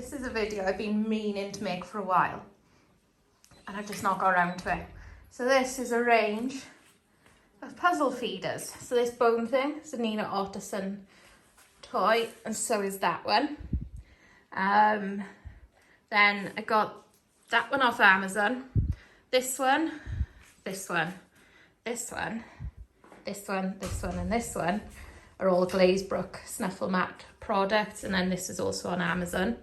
This is a video I've been meaning to make for a while, and I've just not got around to it. So this is a range of puzzle feeders. So this bone thing is a Nina Otterson toy, and so is that one. Then I got that one off Amazon. This one, this one, this one, this one, this one, and this one are all Glazebrook Snuffle Mat products, and then this is also on Amazon.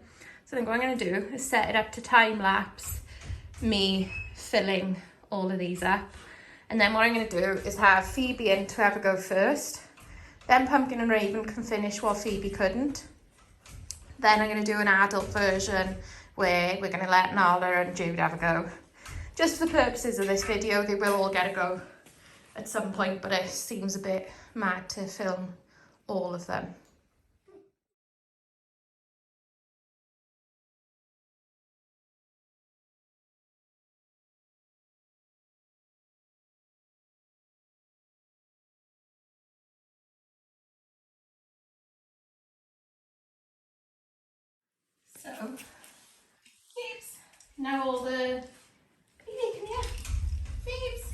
So I think what I'm going to do is set it up to time lapse me filling all of these up, and then what I'm going to do is have Phoebe in to have a go first, then Pumpkin and Raven can finish what Phoebe couldn't, then I'm going to do an adult version where we're going to let Nala and Jude have a go. Just for the purposes of this video, they will all get a go at some point, but it seems a bit mad to film all of them. So, Phoebes, now all the, Phoebe, come here, Phoebes.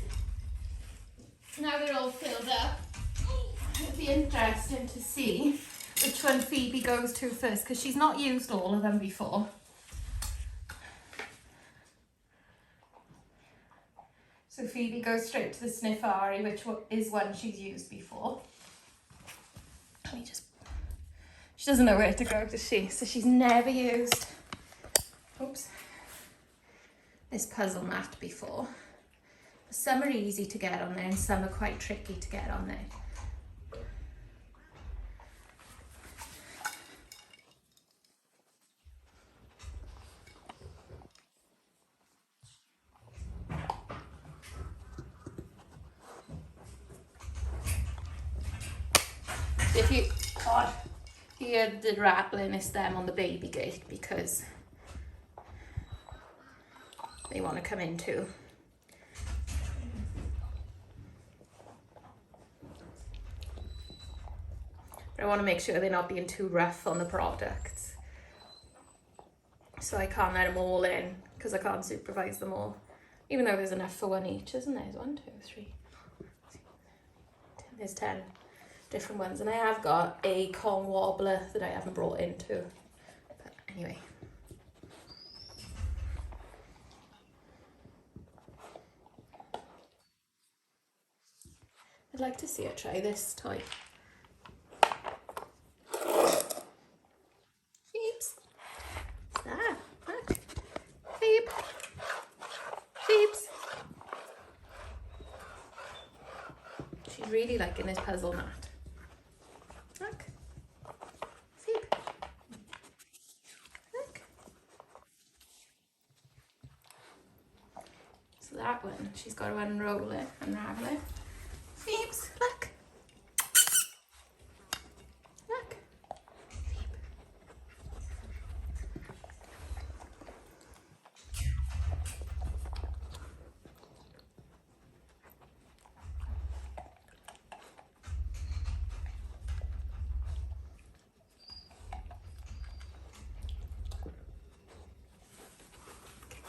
Now they're all filled up, it'll be interesting to see which one Phoebe goes to first, because she's not used all of them before. So Phoebe goes straight to the Sniffari, which is one she's used before. Let me just, she doesn't know where to go, does she? So she's never used, oops, this puzzle mat before. Some are easy to get on there and some are quite tricky to get on there. If you, God, hear the rattling, it's them on the baby gate because they want to come in too. But I want to make sure they're not being too rough on the products. So I can't let them all in because I can't supervise them all. Even though there's enough for one each, isn't there? There's 1, 2, 3, 10. There's 10 different ones. And I have got a Kong wobbler that I haven't brought in too. But anyway. I'd like to see her try this toy. Phoebes. There. Look. Phoebe. Phoebes. She's really liking this puzzle mat. Look. Phoebe. Look. So that one, she's got to unroll it, unravel it. Phoebes, look. Look.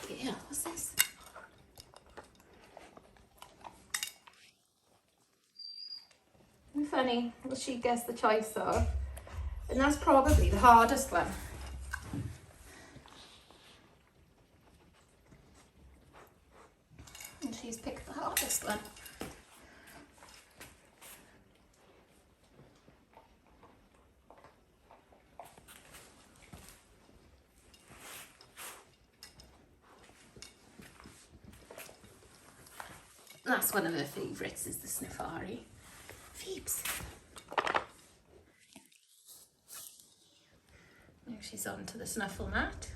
Phoebe. Yeah, what's this? Funny what she gets the choice of, and that's probably the hardest one. And she's picked the hardest one. That's one of her favourites, is the Sniffari. Phoebes. Now she's on to the Snuffle Mat.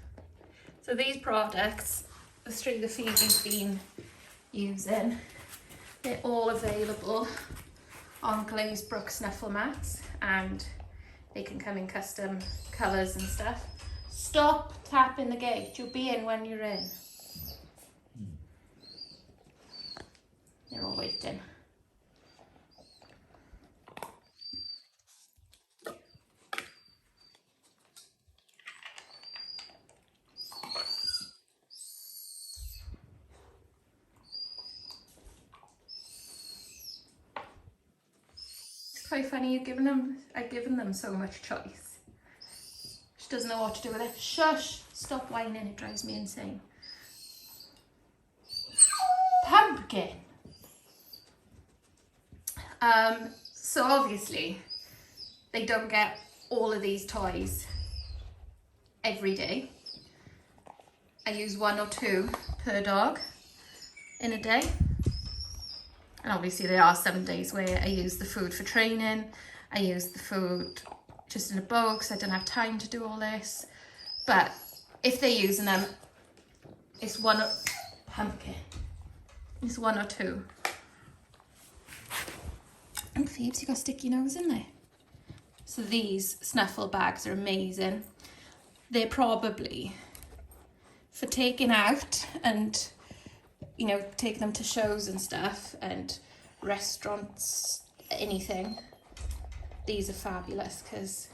So these products, the three that Phoebe's been using, they're all available on Glazebrook Snuffle Mats, and they can come in custom colours and stuff. Stop tapping the gate, you'll be in when you're in. They're all waiting. quite funny I've given them so much choice. She doesn't know what to do with it. Shush! Stop whining, it drives me insane. Pumpkin! So obviously, they don't get all of these toys every day. I use 1 or 2 per dog in a day. And obviously there are some days where I use the food for training. I use the food just in a bowl because I don't have time to do all this. But if they're using them, it's pumpkin. It's 1 or 2. And Phoebes, you got a sticky nose in there. So these snuffle bags are amazing. They're probably for taking out and, you know, taking them to shows and stuff and restaurants, anything. These are fabulous because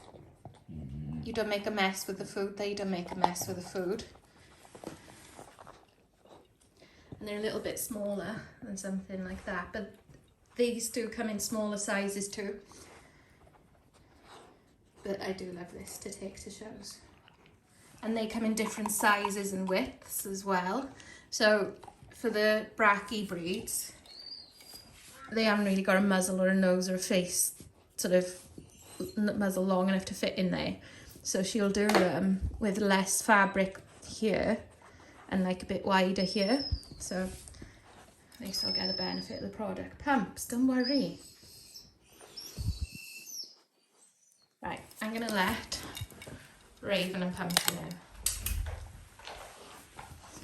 you don't make a mess with the food. They don't make a mess with the food. And they're a little bit smaller than something like that, but these do come in smaller sizes too. But I do love this to take to shows. And they come in different sizes and widths as well. So for the Bracky breeds, they haven't really got a muzzle or a nose or a face sort of muzzle long enough to fit in there. So she'll do them with less fabric here and like a bit wider here. So they still get the benefit of the product. Pumps, don't worry. Right, I'm gonna let Raven and Pumpkin in.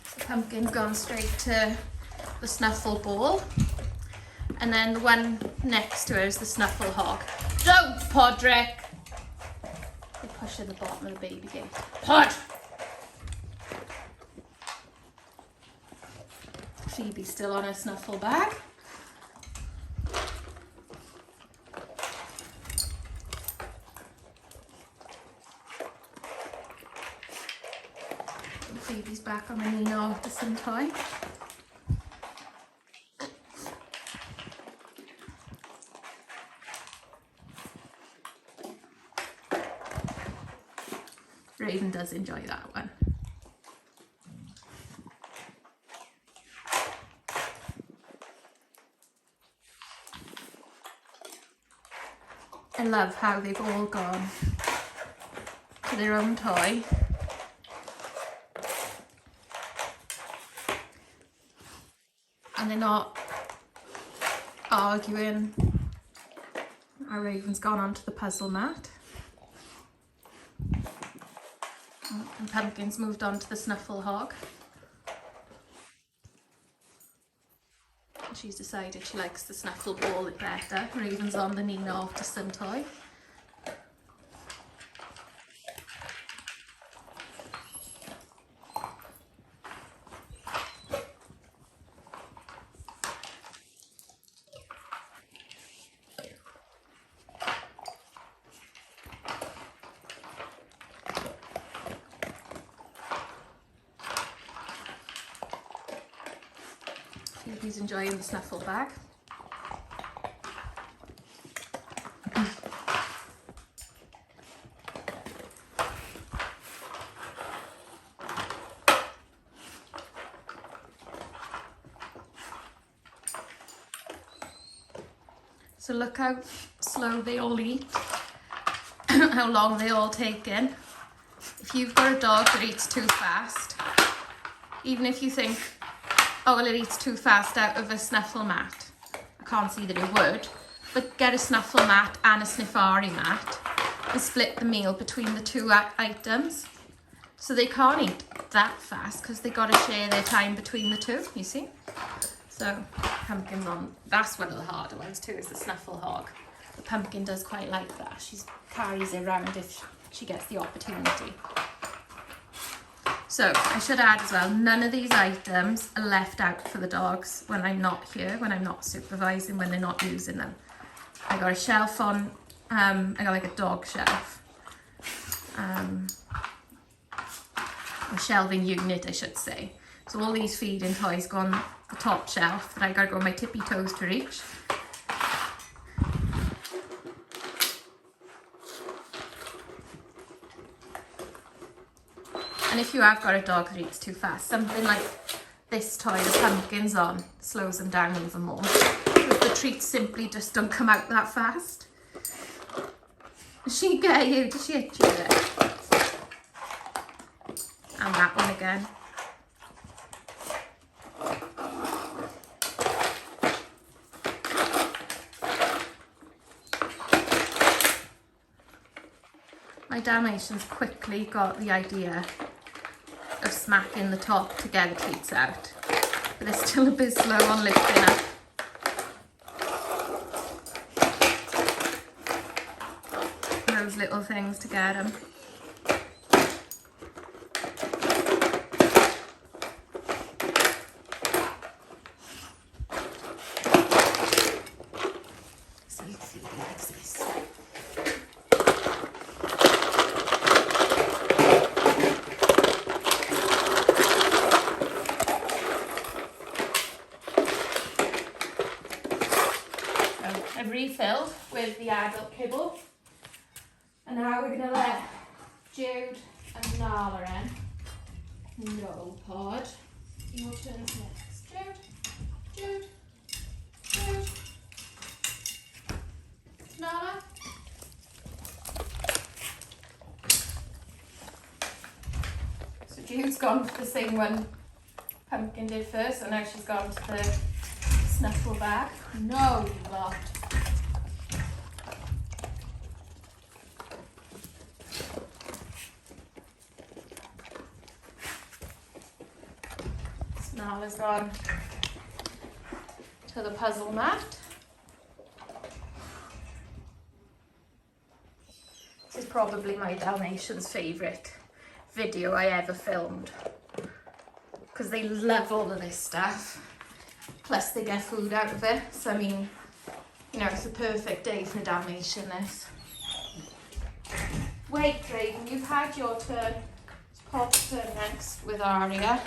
So Pumpkin's gone straight to the snuffle ball. And then the one next to her is the snuffle hog. Don't, Podrick! They push at the bottom of the baby gate. Pod! Phoebe's still on her snuffle bag. And Phoebe's back on the knee now after some time. Raven does enjoy that one. I love how they've all gone to their own toy. And they're not arguing. Our Raven's gone onto the puzzle mat. And Pumpkin's moved on to the snuffle hog. She's decided she likes the snuffle ball better. Raven's on the knee now after some toy. He's enjoying the snuffle bag. So look how slow they all eat, how long they all take in. If you've got a dog that eats too fast, even if you think, oh, well, it eats too fast out of a snuffle mat. I can't see that it would. But get a snuffle mat and a sniffari mat and split the meal between the 2 items. So they can't eat that fast because they've got to share their time between the 2, you see? So Pumpkin's on, that's one of the harder ones too, is the snuffle hog. The Pumpkin does quite like that. She carries it around if she gets the opportunity. So I should add as well, none of these items are left out for the dogs when I'm not here, when I'm not supervising, when they're not using them. I got a shelf on, I got like a dog shelf. A shelving unit, I should say. So all these feeding toys go on the top shelf that I gotta go on my tippy toes to reach. And if you have got a dog that eats too fast, something like this toy, the pumpkins on, slows them down even more. Because the treats simply just don't come out that fast. Does she get you? Does she hit you there? And that one again. My Dalmatians quickly got the idea of smacking the top to get the treats out. But they're still a bit slow on lifting up. Those little things to get them. So you feed it like this. I've refilled with the adult kibble, and now we're going to let Jude and Nala in. No, Pod. Your turn next. Jude. Nala. So Jude's gone for the same one Pumpkin did first, and now she's gone to the snuffle bag. No, you lot. Nala's gone to the puzzle mat. This is probably my Dalmatians' favourite video I ever filmed, because they love all of this stuff. Plus they get food out of it. So I mean, you know, it's a perfect day for a Dalmatian, this. Wait, Raven, you've had your turn. It's Pod's turn next with Aria.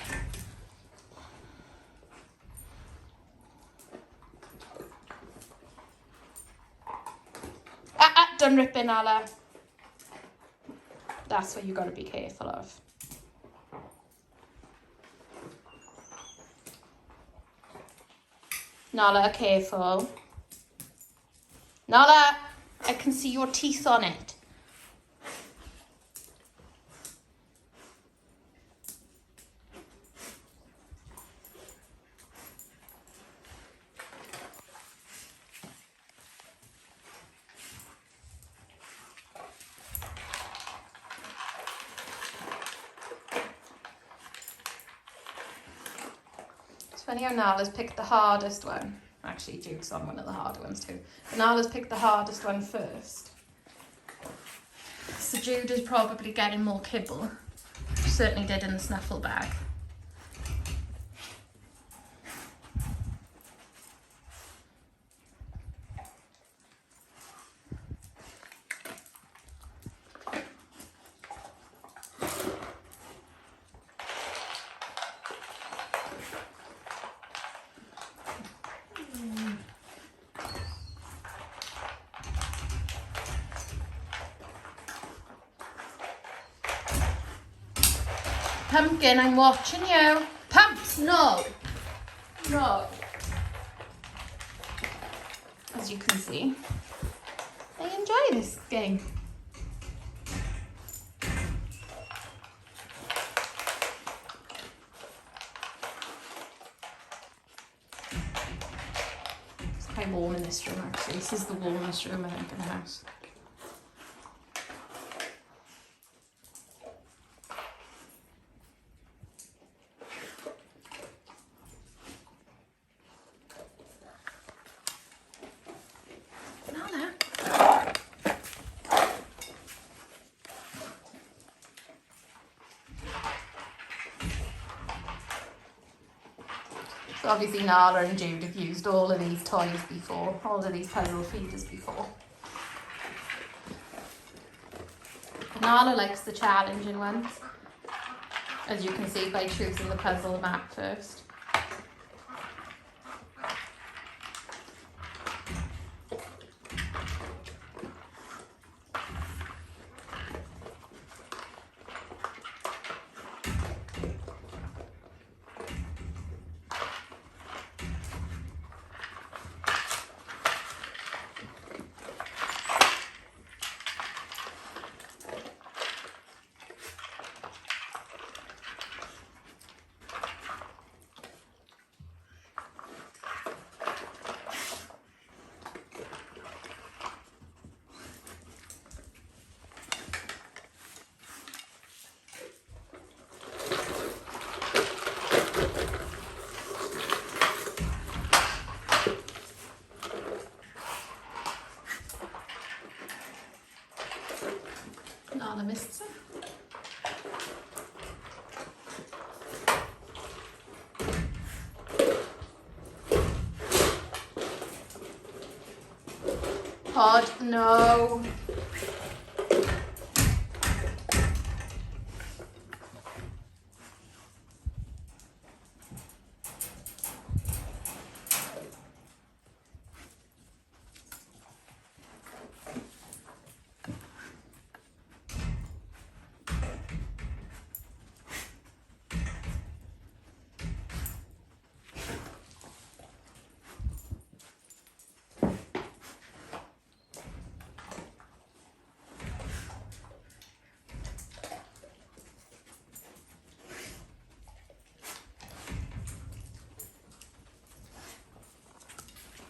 Don't rip in, Nala. That's what you got to be careful of. Nala, careful. Nala, I can see your teeth on it. Funny how Nala's picked the hardest one. Actually, Duke's on one of the harder ones too. But Nala's picked the hardest one first. So Jude is probably getting more kibble. She certainly did in the snuffle bag. Pumpkin, I'm watching you. Pumps, no. No. As you can see, they enjoy this game. It's quite warm in this room actually. This is the warmest room I think in the house. So obviously Nala and Jude have used all of these toys before, all of these puzzle feeders before. Nala likes the challenging ones, as you can see by choosing the puzzle map first. on, I missed some. Pod, no.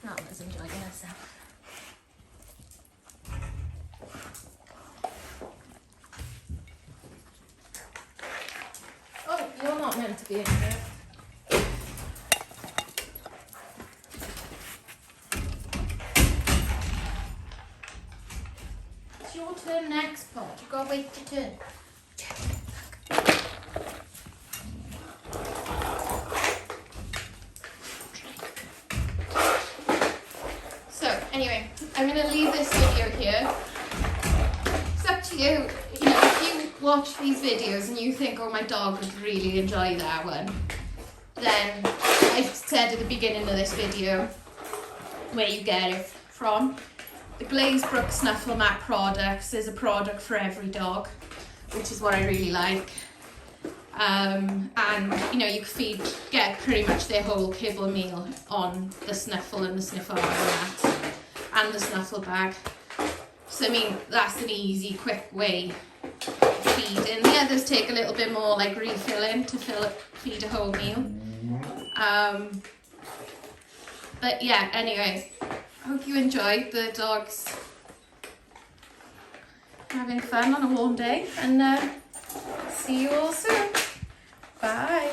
Nala's enjoying herself. Oh, you're not meant to be in here. It's your turn next, Pod. You've got to wait your turn. Anyway, I'm going to leave this video here. It's up to you. You know, if you watch these videos and you think, oh, my dog would really enjoy that one, then I said at the beginning of this video where you get it from. The Glazebrook Snuffle Mat products is a product for every dog, which is what I really like. And you know, you can get pretty much their whole kibble meal on the Snuffle and the Sniffle mat and the Snuffle bag. So I mean, that's an easy, quick way to feed. And the others take a little bit more like refilling to feed a whole meal. But yeah, anyway, I hope you enjoyed the dogs having fun on a warm day, and see you all soon. Bye.